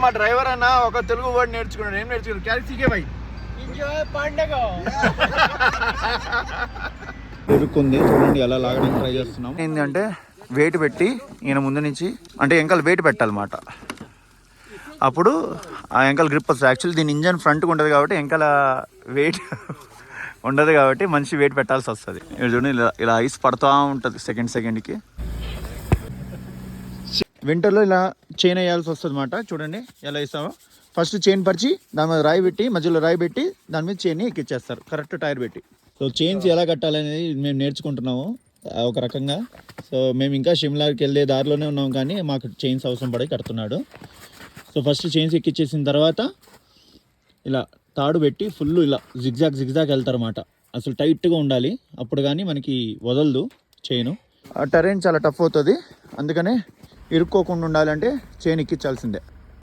మా డ్రైవర్ అన్న ఒక తెలుగు వర్డ్ నేర్చుకున్నాడు. ఏం నేర్చుకున్నాడు? క్యాల్సీకే బై పండగ ఇరుక్కుంది చూడండి, ఎలా లాగడానికి ట్రై చేస్తున్నాం. ఏంటంటే వెయిట్ పెట్టి ఈయన ముందు నుంచి అంటే ఎంకల్ వెయిట్ పెట్టాలన్నమాట. అప్పుడు ఆ ఎంకల్ గ్రిప్ వస్తుంది. యాక్చువల్లీ దీని ఇంజన్ ఫ్రంట్కి ఉంటుంది కాబట్టి ఎంకల వెయిట్ ఉండదు కాబట్టి మంచి వెయిట్ పెట్టాల్సి వస్తుంది. చూడండి ఇలా ఐస్ పడుతూ ఉంటుంది సెకండ్కి. వింటర్లో ఇలా చైన్ వేయాల్సి వస్తుంది అన్నమాట. చూడండి ఎలా వేస్తామో. ఫస్ట్ చైన్ పరిచి దాని మీద రాయి పెట్టి, మధ్యలో రాయి పెట్టి దాని మీద చైన్ని ఎక్కిచ్చేస్తారు కరెక్ట్ టైర్ పెట్టి. సో చైన్స్ ఎలా కట్టాలనేది మేము నేర్చుకుంటున్నాము ఒక రకంగా. సో మేము ఇంకా షిమ్లాకి వెళ్ళే దారిలోనే ఉన్నాం, కానీ మాకు చైన్స్ అవసరం పడి కడుతున్నాడు. సో ఫస్ట్ చైన్స్ ఎక్కిచ్చేసిన తర్వాత ఇలా తాడు పెట్టి ఫుల్ ఇలా జిగ్జాగ్ వెళ్తారన్నమాట. అసలు టైట్గా ఉండాలి, అప్పుడు కానీ మనకి వదలదు చైను. టెరైన్ చాలా టఫ్ అవుతుంది, అందుకనే ఇరుక్కోకుండా ఉండాలంటే చైన్ ఎక్కించాల్సిందే.